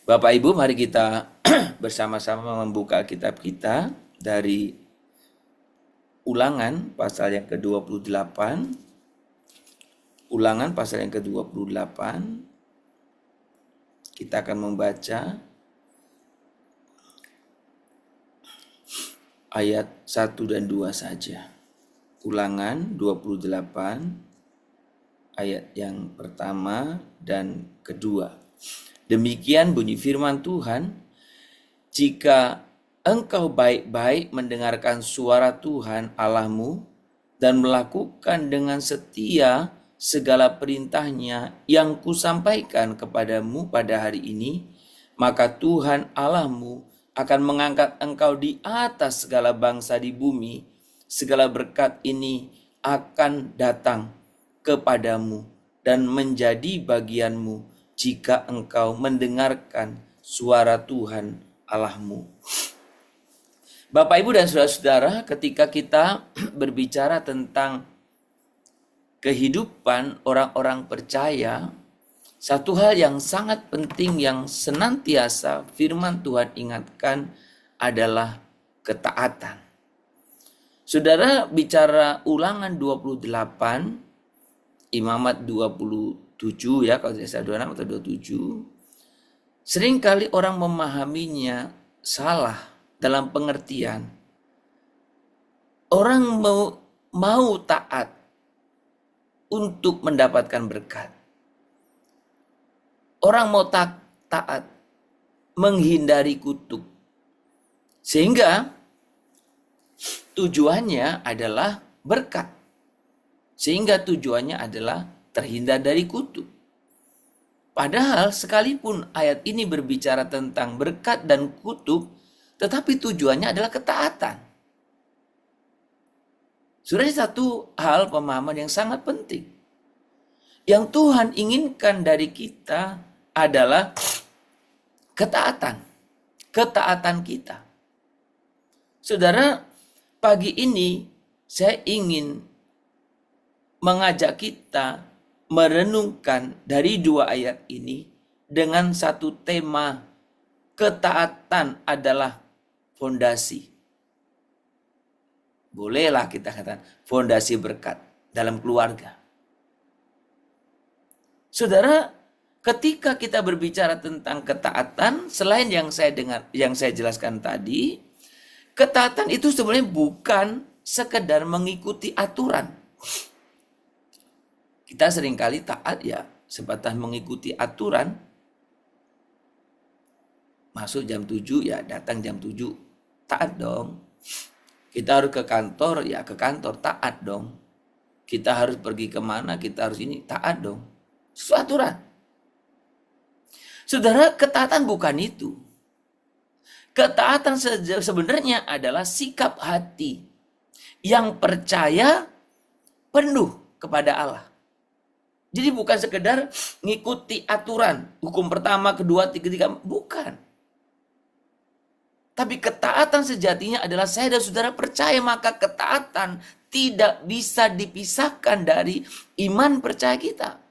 Bapak Ibu, mari kita bersama-sama membuka kitab kita dari Ulangan pasal yang ke-28. Ulangan pasal yang ke-28. Kita akan membaca ayat 1 dan 2 saja. Ulangan 28 ayat yang pertama dan kedua. Demikian bunyi firman Tuhan, jika engkau baik-baik mendengarkan suara Tuhan Allahmu dan melakukan dengan setia segala perintahnya yang kusampaikan kepadamu pada hari ini, maka Tuhan Allahmu akan mengangkat engkau di atas segala bangsa di bumi. Segala berkat ini akan datang kepadamu dan menjadi bagianmu jika engkau mendengarkan suara Tuhan Allahmu. Bapak, Ibu, dan saudara-saudara, ketika kita berbicara tentang kehidupan orang-orang percaya, satu hal yang sangat penting yang senantiasa firman Tuhan ingatkan adalah ketaatan. Saudara, bicara Ulangan 28, Imamat 27 ya, kalau tidak salah 26 atau 27, seringkali orang memahaminya salah dalam pengertian orang mau taat untuk mendapatkan berkat. Orang mau taat menghindari kutuk. Sehingga tujuannya adalah berkat. Sehingga tujuannya adalah terhindar dari kutuk. Padahal sekalipun ayat ini berbicara tentang berkat dan kutuk, tetapi tujuannya adalah ketaatan. Sudah satu hal pemahaman yang sangat penting. Yang Tuhan inginkan dari kita adalah ketaatan. Ketaatan kita. Saudara, pagi ini saya ingin mengajak kita merenungkan dari dua ayat ini dengan satu tema, ketaatan adalah fondasi. Bolehlah kita katakan fondasi berkat dalam keluarga. Saudara, ketika kita berbicara tentang ketaatan, selain yang saya jelaskan tadi, ketaatan itu sebenarnya bukan sekedar mengikuti aturan. Kita seringkali taat ya sebatas mengikuti aturan. Masuk jam 7 ya datang jam 7. Taat dong. Kita harus ke kantor ya ke kantor, taat dong. Kita harus pergi kemana, kita harus ini, taat dong. Sesuai aturan. Saudara, ketaatan bukan itu. Ketaatan sebenarnya adalah sikap hati yang percaya penuh kepada Allah. Jadi bukan sekedar ngikuti aturan, hukum pertama, kedua, ketiga, bukan. Tapi ketaatan sejatinya adalah saya dan saudara percaya, maka ketaatan tidak bisa dipisahkan dari iman percaya kita.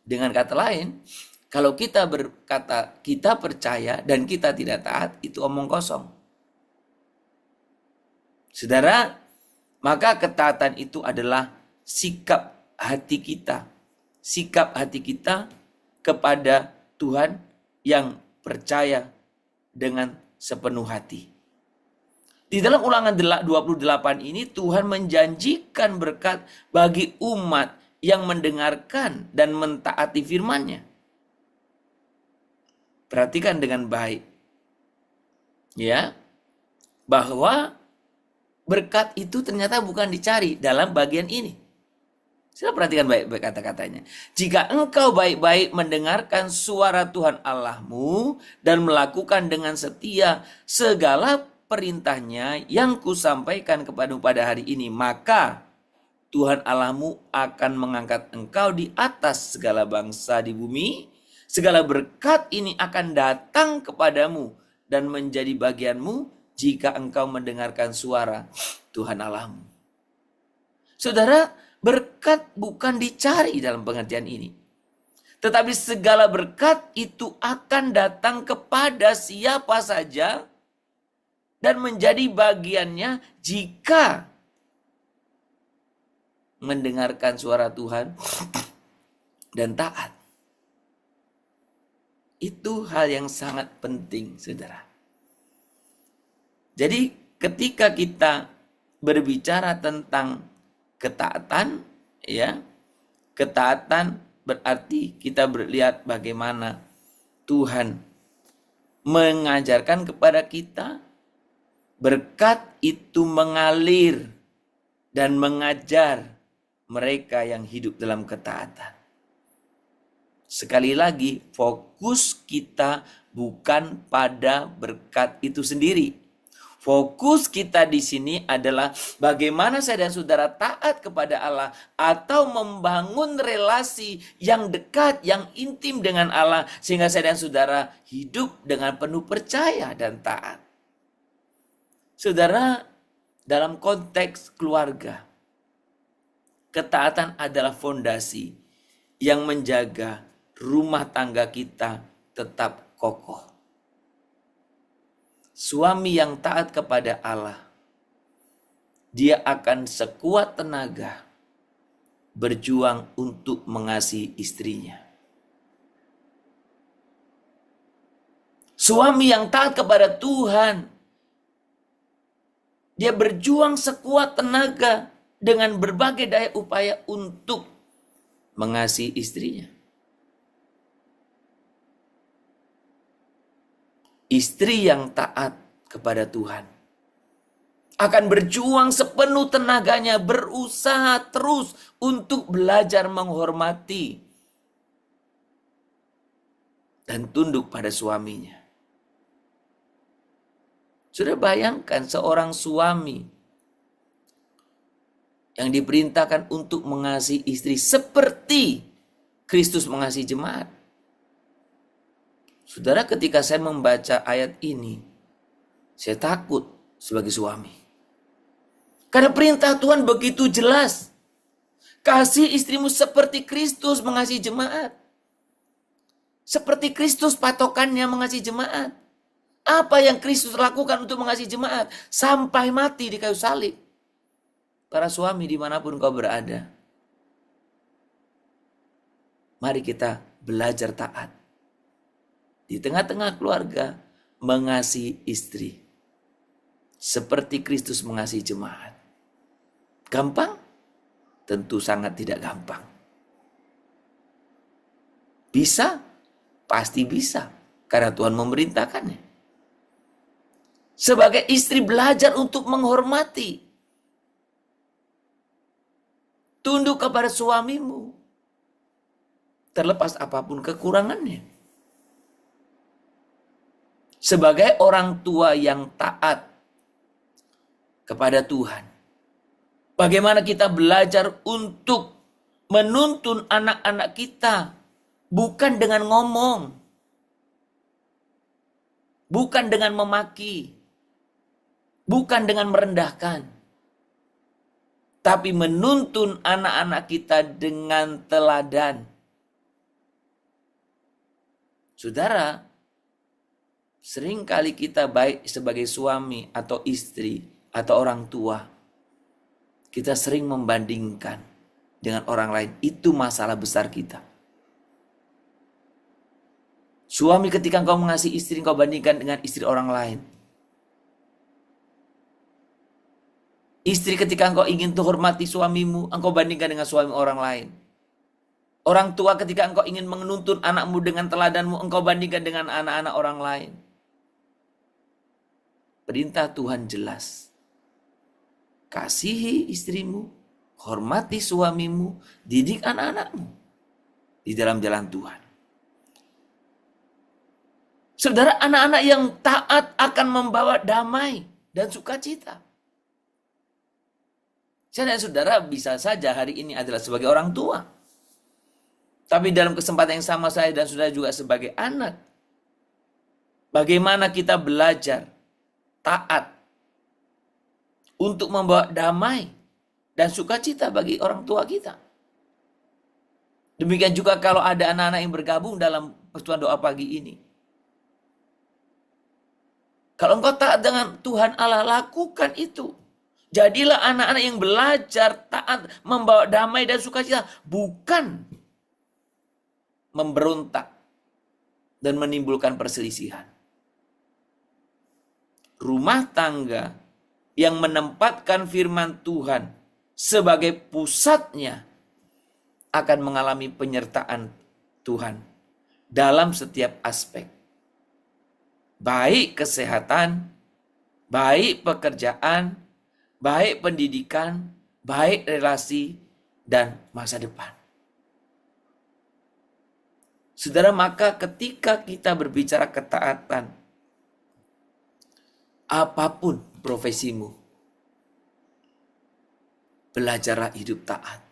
Dengan kata lain, kalau kita berkata kita percaya dan kita tidak taat, itu omong kosong. Saudara, maka ketaatan itu adalah sikap hati kita. Sikap hati kita kepada Tuhan yang percaya dengan sepenuh hati. Di dalam Ulangan 28 ini Tuhan menjanjikan berkat bagi umat yang mendengarkan dan mentaati firman-Nya. Perhatikan dengan baik. Ya, bahwa berkat itu ternyata bukan dicari dalam bagian ini. Saya perhatikan baik-baik kata-katanya. Jika engkau baik-baik mendengarkan suara Tuhan Allahmu dan melakukan dengan setia segala perintahnya yang kusampaikan kepadamu pada hari ini, maka Tuhan Allahmu akan mengangkat engkau di atas segala bangsa di bumi. Segala berkat ini akan datang kepadamu dan menjadi bagianmu jika engkau mendengarkan suara Tuhan Allahmu. Saudara, berkat bukan dicari dalam pengertian ini. Tetapi segala berkat itu akan datang kepada siapa saja dan menjadi bagiannya jika mendengarkan suara Tuhan dan taat. Itu hal yang sangat penting, saudara. Jadi ketika kita berbicara tentang ketaatan, ya, ketaatan berarti kita melihat bagaimana Tuhan mengajarkan kepada kita, berkat itu mengalir dan mengajar mereka yang hidup dalam ketaatan. Sekali lagi, fokus kita bukan pada berkat itu sendiri. Fokus kita di sini adalah bagaimana saya dan saudara taat kepada Allah atau membangun relasi yang dekat, yang intim dengan Allah sehingga saya dan saudara hidup dengan penuh percaya dan taat. Saudara, dalam konteks keluarga, ketaatan adalah fondasi yang menjaga rumah tangga kita tetap kokoh. Suami yang taat kepada Allah, dia akan sekuat tenaga berjuang untuk mengasihi istrinya. Suami yang taat kepada Tuhan, dia berjuang sekuat tenaga dengan berbagai daya upaya untuk mengasihi istrinya. Istri yang taat kepada Tuhan akan berjuang sepenuh tenaganya, berusaha terus untuk belajar menghormati dan tunduk pada suaminya. Sudah bayangkan seorang suami yang diperintahkan untuk mengasihi istri seperti Kristus mengasihi jemaat. Saudara, ketika saya membaca ayat ini, saya takut sebagai suami. Karena perintah Tuhan begitu jelas. Kasih istrimu seperti Kristus mengasihi jemaat. Seperti Kristus patokannya mengasihi jemaat. Apa yang Kristus lakukan untuk mengasihi jemaat? Sampai mati di kayu salib. Para suami dimanapun kau berada, mari kita belajar taat. Di tengah-tengah keluarga, mengasihi istri. Seperti Kristus mengasihi jemaat. Gampang? Tentu sangat tidak gampang. Bisa? Pasti bisa. Karena Tuhan memerintahkannya. Sebagai istri belajar untuk menghormati. Tunduk kepada suamimu. Terlepas apapun kekurangannya. Sebagai orang tua yang taat kepada Tuhan, bagaimana kita belajar untuk menuntun anak-anak kita, bukan dengan ngomong, bukan dengan memaki, bukan dengan merendahkan, tapi menuntun anak-anak kita dengan teladan. Saudara, seringkali kita baik sebagai suami atau istri atau orang tua, kita sering membandingkan dengan orang lain. Itu masalah besar kita. Suami, ketika engkau mengasihi istri, engkau bandingkan dengan istri orang lain. Istri, ketika engkau ingin menghormati suamimu, engkau bandingkan dengan suami orang lain. Orang tua, ketika engkau ingin menuntun anakmu dengan teladanmu, engkau bandingkan dengan anak-anak orang lain. Perintah Tuhan jelas. Kasihi istrimu, hormati suamimu, didik anak-anakmu di dalam jalan Tuhan. Saudara, anak-anak yang taat akan membawa damai dan sukacita. Saya dan saudara bisa saja hari ini adalah sebagai orang tua. Tapi dalam kesempatan yang sama, saya dan saudara juga sebagai anak. Bagaimana kita belajar taat untuk membawa damai dan sukacita bagi orang tua kita. Demikian juga kalau ada anak-anak yang bergabung dalam persekutuan doa pagi ini. Kalau engkau taat dengan Tuhan Allah, lakukan itu. Jadilah anak-anak yang belajar taat, membawa damai dan sukacita, bukan memberontak dan menimbulkan perselisihan. Rumah tangga yang menempatkan firman Tuhan sebagai pusatnya akan mengalami penyertaan Tuhan dalam setiap aspek. Baik kesehatan, baik pekerjaan, baik pendidikan, baik relasi, dan masa depan. Saudara, maka ketika kita berbicara ketaatan, apapun profesimu, belajarlah hidup taat.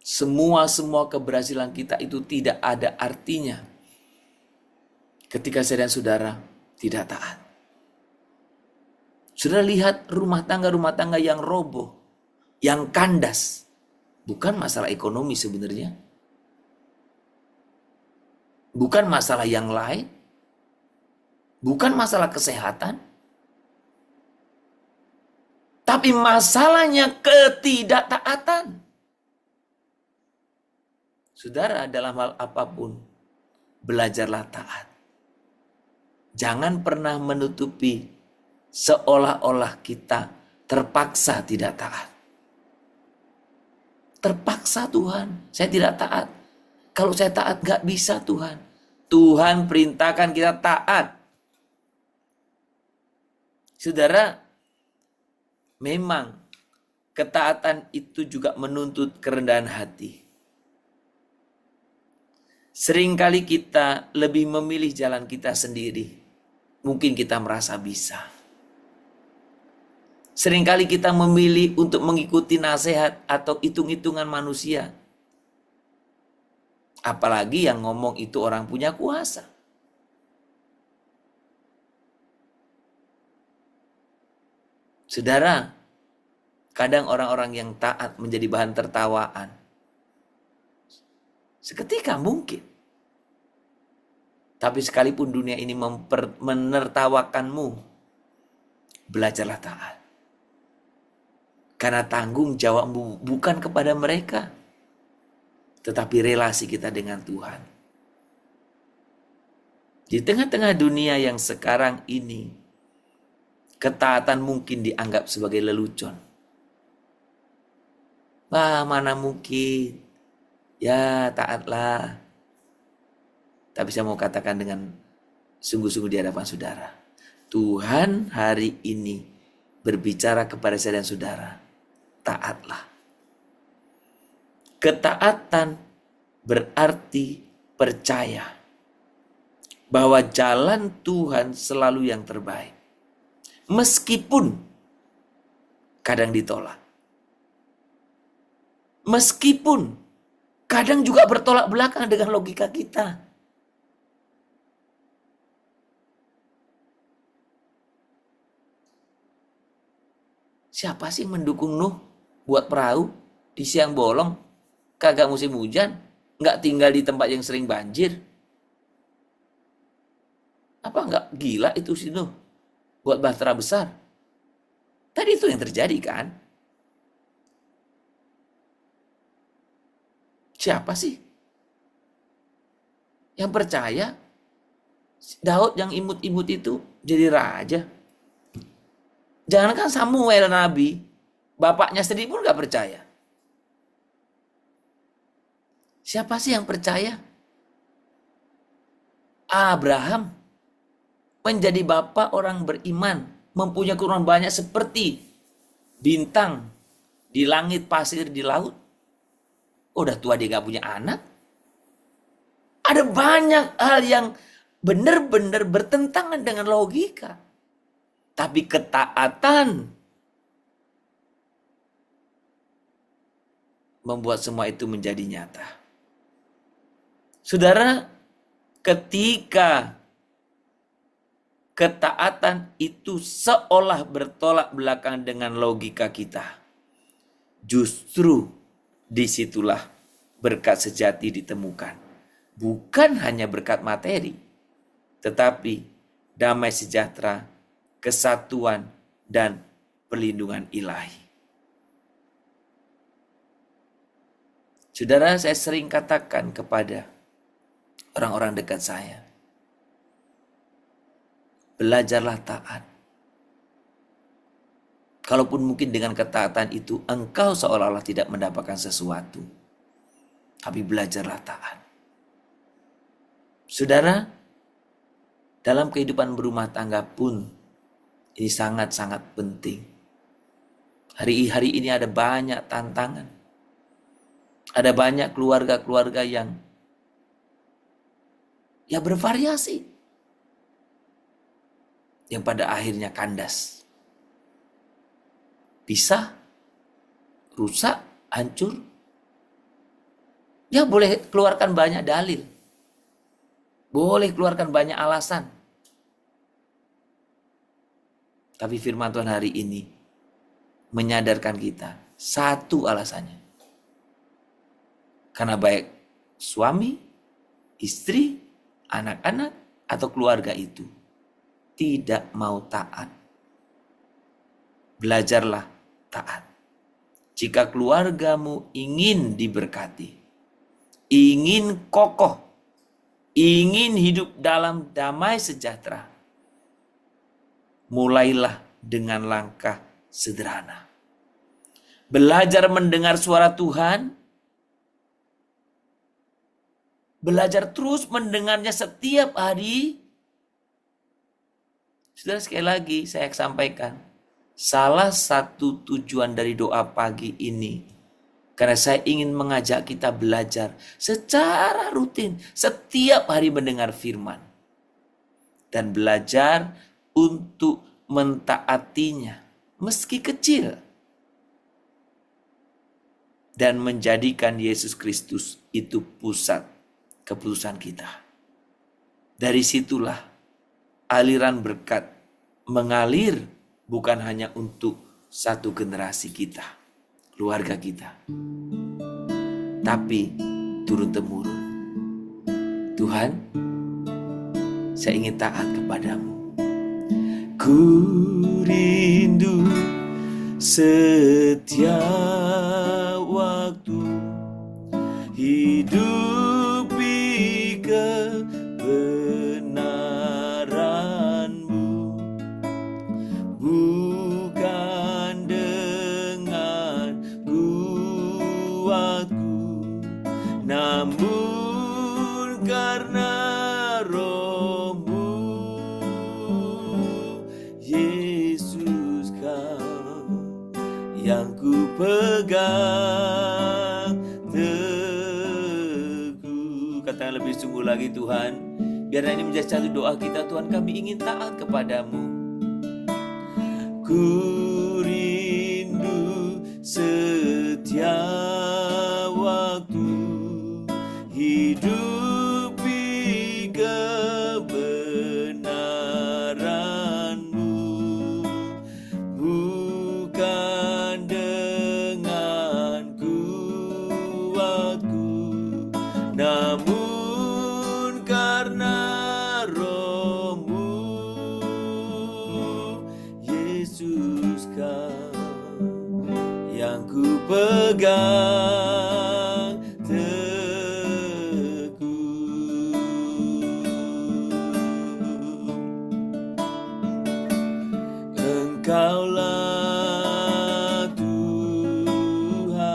Semua keberhasilan kita itu tidak ada artinya ketika saya dan saudara tidak taat. Saudara lihat rumah tangga yang roboh, yang kandas. Bukan masalah ekonomi sebenarnya. Bukan masalah yang lain. Bukan masalah kesehatan. Tapi masalahnya ketidaktaatan. Saudara, dalam hal apapun, belajarlah taat. Jangan pernah menutupi seolah-olah kita terpaksa tidak taat. Terpaksa Tuhan, saya tidak taat. Kalau saya taat gak bisa Tuhan. Tuhan perintahkan kita taat. Saudara, memang ketaatan itu juga menuntut kerendahan hati. Seringkali kita lebih memilih jalan kita sendiri. Mungkin kita merasa bisa. Seringkali kita memilih untuk mengikuti nasihat atau hitung-hitungan manusia. Apalagi yang ngomong itu orang punya kuasa. Saudara, kadang orang-orang yang taat menjadi bahan tertawaan. Seketika mungkin. Tapi sekalipun dunia ini menertawakanmu, belajarlah taat. Karena tanggung jawabmu bukan kepada mereka, tetapi relasi kita dengan Tuhan. Di tengah-tengah dunia yang sekarang ini, ketaatan mungkin dianggap sebagai lelucon. Wah, mana mungkin. Ya, taatlah. Tapi saya mau katakan dengan sungguh-sungguh di hadapan saudara. Tuhan hari ini berbicara kepada saya dan saudara. Taatlah. Ketaatan berarti percaya bahwa jalan Tuhan selalu yang terbaik. Meskipun kadang ditolak. Meskipun kadang juga bertolak belakang dengan logika kita. Siapa sih yang mendukung Nuh buat perahu di siang bolong, kagak musim hujan, nggak tinggal di tempat yang sering banjir? Apa nggak gila itu si Nuh buat bahtera besar? Tadi itu yang terjadi kan? Siapa sih yang percaya Daud yang imut-imut itu jadi raja? Jangankan Samuel nabi, bapaknya sendiri pun gak percaya. Siapa sih yang percaya? Abraham menjadi bapak orang beriman, mempunyai keturunan banyak seperti bintang di langit, pasir di laut. Udah tua dia gak punya anak. Ada banyak hal yang benar-benar bertentangan dengan logika. Tapi ketaatan membuat semua itu menjadi nyata. Saudara, ketika ketaatan itu seolah bertolak belakang dengan logika kita, justru disitulah berkat sejati ditemukan. Bukan hanya berkat materi, tetapi damai sejahtera, kesatuan, dan perlindungan ilahi. Saudara, saya sering katakan kepada orang-orang dekat saya, belajarlah taat. Kalaupun mungkin dengan ketaatan itu engkau seolah-olah tidak mendapatkan sesuatu, tapi belajarlah taat. Saudara, dalam kehidupan berumah tangga pun ini sangat-sangat penting. Hari ini ada banyak tantangan. Ada banyak keluarga-keluarga yang bervariasi, yang pada akhirnya kandas. Pisah, rusak, hancur. Ya boleh keluarkan banyak dalil. Boleh keluarkan banyak alasan. Tapi firman Tuhan hari ini menyadarkan kita satu alasannya. Karena baik suami, istri, anak-anak, atau keluarga itu tidak mau taat. Belajarlah taat. Jika keluargamu ingin diberkati, ingin kokoh, ingin hidup dalam damai sejahtera, mulailah dengan langkah sederhana. Belajar mendengar suara Tuhan, belajar terus mendengarnya setiap hari. Saudara, sekali lagi saya sampaikan, salah satu tujuan dari doa pagi ini, karena saya ingin mengajak kita belajar secara rutin setiap hari mendengar firman. Dan belajar untuk mentaatinya meski kecil. Dan menjadikan Yesus Kristus itu pusat keputusan kita. Dari situlah aliran berkat mengalir bukan hanya untuk satu generasi kita, keluarga kita, tapi turun-temurun. Tuhan, saya ingin taat kepadamu. Ku rindu setiap waktu hidupi kebenaran-Mu, bukan dengan kuatku, namun karena Roh-Mu. Yesus, Kau yang ku pegang teguh. Katakan lebih sungguh lagi, Tuhan, biar ini menjadi satu doa kita. Tuhan, kami ingin taat kepadamu. Ku rindu setiap waktu hidupi kebenaran-Mu, bukan dengan kuatku, namun karena Roh-Mu. Yesus, Kau yang ku pegang teguh. Engkaulah Tuhan,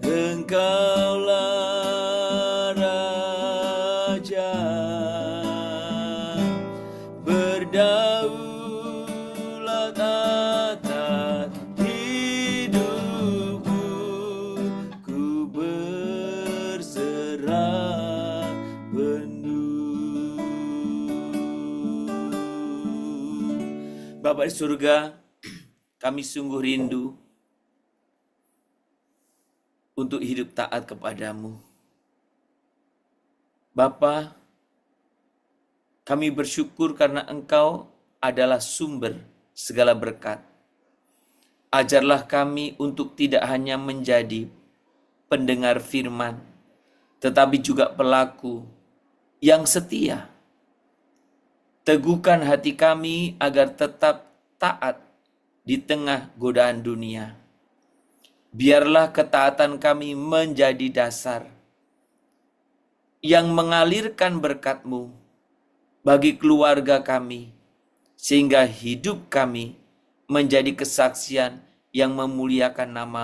Engkaulah Raja, berdaulat atas hidupku, ku berserah penuh. Bapa di surga, kami sungguh rindu untuk hidup taat kepadamu. Bapa, kami bersyukur karena Engkau adalah sumber segala berkat. Ajarlah kami untuk tidak hanya menjadi pendengar firman, tetapi juga pelaku yang setia. Teguhkan hati kami agar tetap taat di tengah godaan dunia. Biarlah ketaatan kami menjadi dasar yang mengalirkan berkat-Mu bagi keluarga kami, sehingga hidup kami menjadi kesaksian yang memuliakan nama